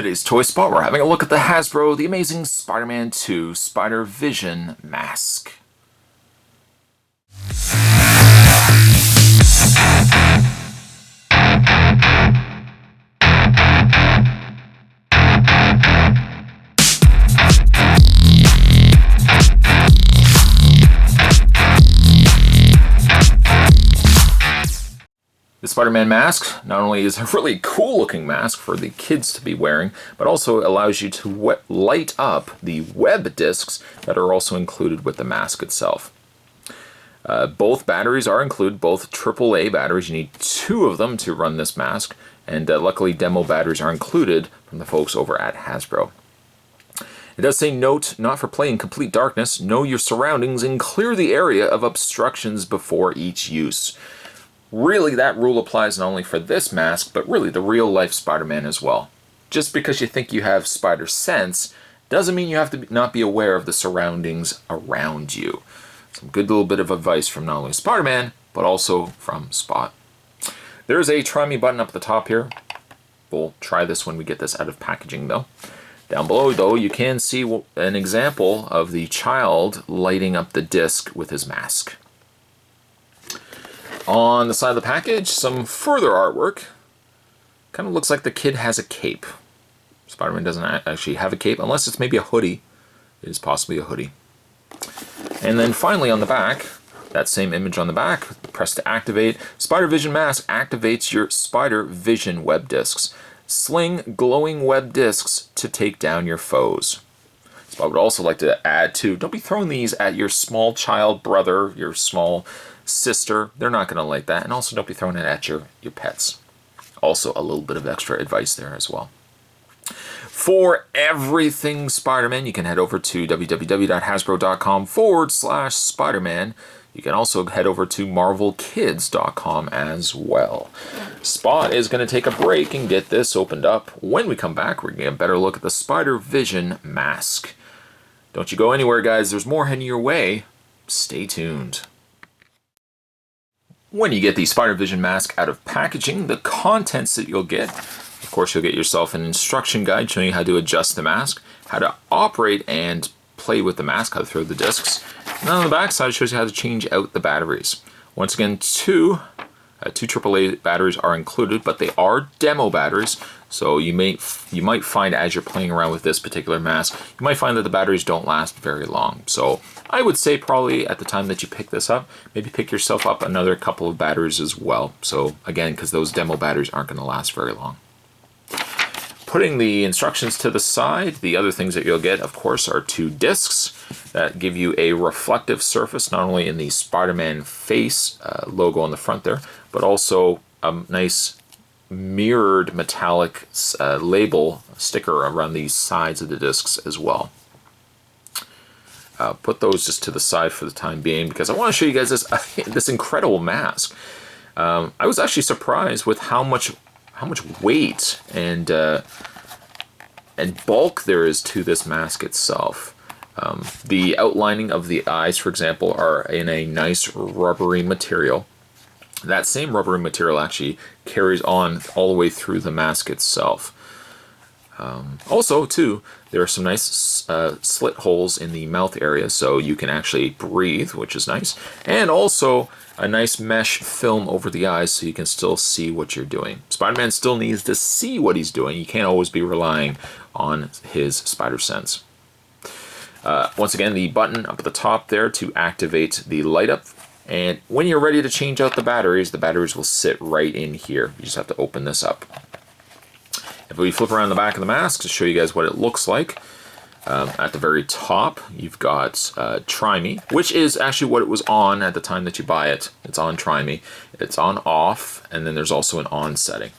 Today's Toy Spot, we're having a look at the Hasbro The Amazing Spider-Man 2 Spider-Vision Mask. The Spider-Man mask not only is a really cool looking mask for the kids to be wearing, but also allows you to light up the web discs that are also included with the mask itself. Both batteries are included, both AAA batteries. You need 2 of them to run this mask, and luckily demo batteries are included from the folks over at Hasbro. It does say, note, not for play in complete darkness. Know your surroundings and clear the area of obstructions before each use. Really, that rule applies not only for this mask, but really the real-life Spider-Man as well. Just because you think you have spider sense doesn't mean you have to not be aware of the surroundings around you. Some good little bit of advice from not only Spider-Man, but also from Spot. There's a Try Me button up at the top here. We'll try this when we get this out of packaging though. Down below though, you can see an example of the child lighting up the disc with his mask. On the side of the package, some further artwork. Kind of looks like the kid has a cape. Spider-Man doesn't actually have a cape, unless it's maybe a hoodie. It is possibly a hoodie. And then finally on the back, that same image on the back, press to activate. Spider-Vision mask activates your Spider-Vision web discs. Sling glowing web discs to take down your foes. So I would also like to add too, don't be throwing these at your small child brother, your small sister. They're not going to like that. And also don't be throwing it at your pets. Also a little bit of extra advice there as well. For everything Spider-Man, you can head over to www.hasbro.com/Spider-Man. You can also head over to marvelkids.com as well. Spot is going to take a break and get this opened up. When we come back, we're going to get a better look at the Spider-Vision mask. Don't you go anywhere, guys. There's more heading your way. Stay tuned. When you get the Spider-Vision mask out of packaging, the contents that you'll get, of course, you'll get yourself an instruction guide showing you how to adjust the mask, how to operate and play with the mask, how to throw the discs. And then on the back side, it shows you how to change out the batteries. Once again, two AAA batteries are included, but they are demo batteries. So you might find as you're playing around with this particular mask, you might find that the batteries don't last very long. So I would say probably at the time that you pick this up, maybe pick yourself up another couple of batteries as well. So again, because those demo batteries aren't going to last very long. Putting the instructions to the side, the other things that you'll get, of course, are 2 discs that give you a reflective surface, not only in the Spider-Man face logo on the front there, but also a nice mirrored metallic label sticker around the sides of the discs as well. Put those just to the side for the time being because I want to show you guys this incredible mask. I was actually surprised with how much weight and bulk there is to this mask itself. The outlining of the eyes, for example, are in a nice rubbery material. That same rubbery material actually carries on all the way through the mask itself. Also, too, there are some nice slit holes in the mouth area so you can actually breathe, which is nice. And also a nice mesh film over the eyes so you can still see what you're doing. Spider-Man still needs to see what he's doing. You can't always be relying on his spider sense. Once again, the button up at the top there to activate the light up. And when you're ready to change out the batteries will sit right in here. You just have to open this up. If we flip around the back of the mask to show you guys what it looks like, at the very top, you've got Try Me, which is actually what it was on at the time that you buy it. It's on Try Me. It's on off, and then there's also an on setting.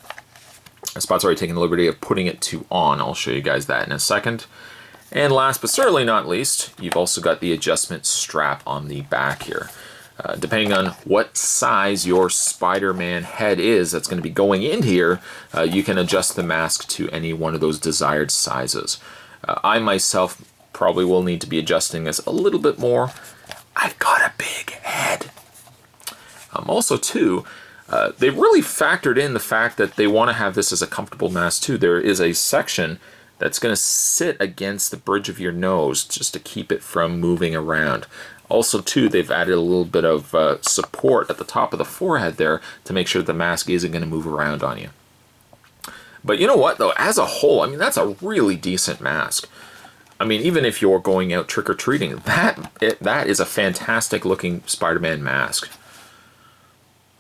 Spot's already taken the liberty of putting it to on. I'll show you guys that in a second. And last but certainly not least, you've also got the adjustment strap on the back here. Depending on what size your Spider-Man head is that's going to be going in here, you can adjust the mask to any one of those desired sizes. I myself probably will need to be adjusting this a little bit more. I've got a big head. Also too, They've really factored in the fact that they want to have this as a comfortable mask too. There is a section that's going to sit against the bridge of your nose just to keep it from moving around. Also too, they've added a little bit of support at the top of the forehead there to make sure the mask isn't going to move around on you. But you know what though, as a whole, I mean, that's a really decent mask. I mean, even if you're going out trick-or-treating, that is a fantastic looking Spider-Man mask.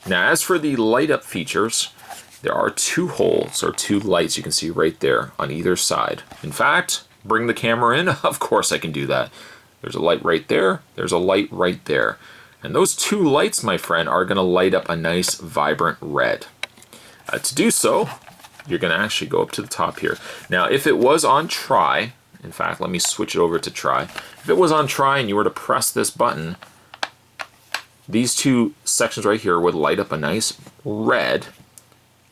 Now, as for the light up features, there are 2 holes or 2 lights you can see right there on either side. In fact, bring the camera in, of course I can do that. There's a light right there, there's a light right there. And those 2 lights, my friend, are gonna light up a nice vibrant red. To do so, you're gonna actually go up to the top here. Now, if it was on try, in fact, let me switch it over to try. If it was on try and you were to press this button, these 2 sections right here would light up a nice red.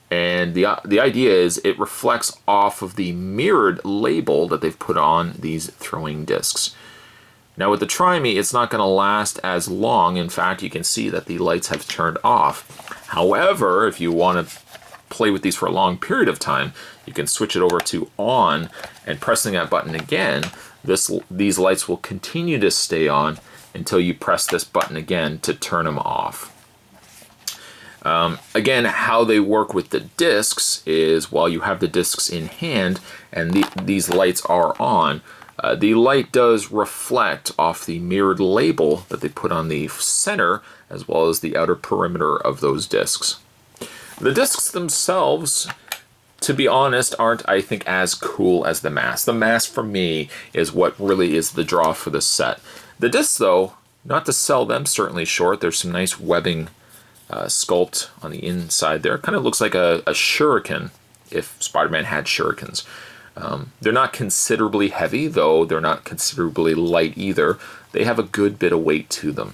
And the idea is it reflects off of the mirrored label that they've put on these throwing discs. Now with the Try Me, it's not going to last as long. In fact, you can see that the lights have turned off. However, if you want to play with these for a long period of time, you can switch it over to on, and pressing that button again, these lights will continue to stay on until you press this button again to turn them off. Again, how they work with the discs is while you have the discs in hand and these lights are on, the light does reflect off the mirrored label that they put on the center as well as the outer perimeter of those discs. The discs themselves, to be honest, aren't, I think, as cool as the mask. The mask, for me, is what really is the draw for this set. The discs, though, not to sell them certainly short. There's some nice webbing sculpt on the inside there. Kind of looks like a shuriken, if Spider-Man had shurikens. They're not considerably heavy, though they're not considerably light either. They have a good bit of weight to them.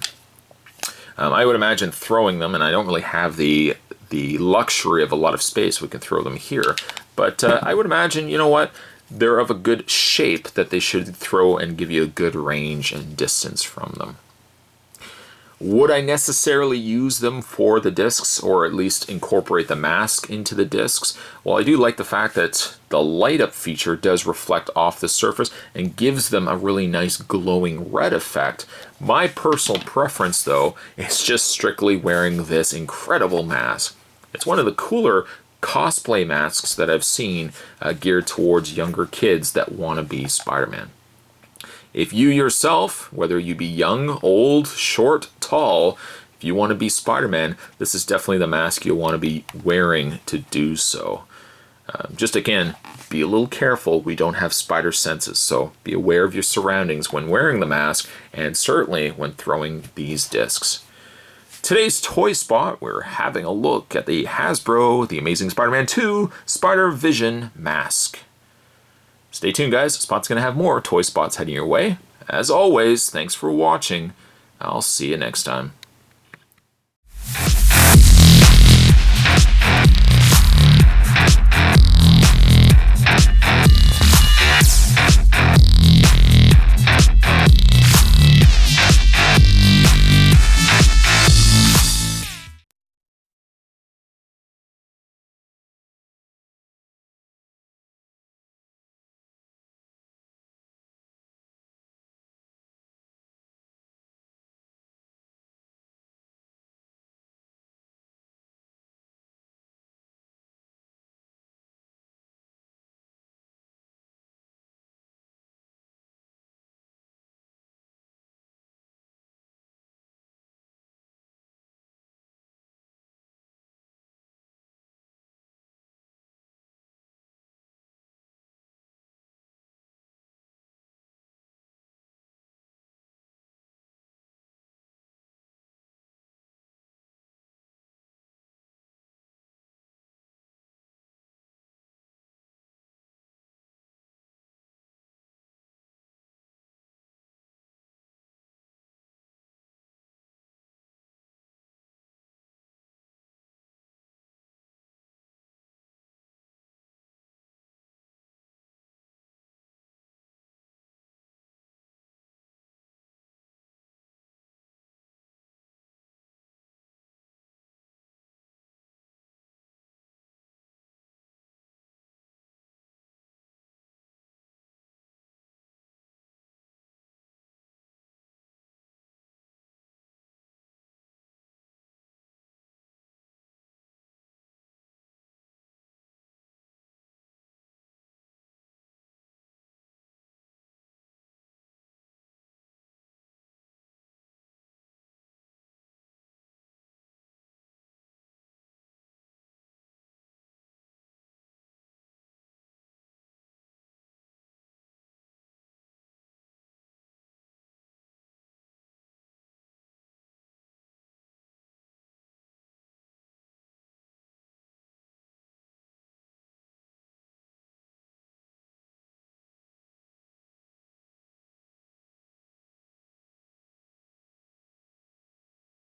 I would imagine throwing them, and I don't really have the luxury of a lot of space, we can throw them here. But I would imagine, you know what, they're of a good shape that they should throw and give you a good range and distance from them. Would I necessarily use them for the discs, or at least incorporate the mask into the discs? Well, I do like the fact that the light up feature does reflect off the surface and gives them a really nice glowing red effect. My personal preference, though, is just strictly wearing this incredible mask. It's one of the cooler cosplay masks that I've seen geared towards younger kids that want to be Spider-Man. If you yourself, whether you be young, old, short, tall, if you want to be Spider-Man, this is definitely the mask you'll want to be wearing to do so. Just again, be a little careful. We don't have spider senses, so be aware of your surroundings when wearing the mask, and certainly when throwing these discs. Today's Toy Spot, we're having a look at the Hasbro The Amazing Spider-Man 2 Spider-Vision Mask. Stay tuned, guys. Spot's going to have more Toy Spots heading your way. As always, thanks for watching. I'll see you next time.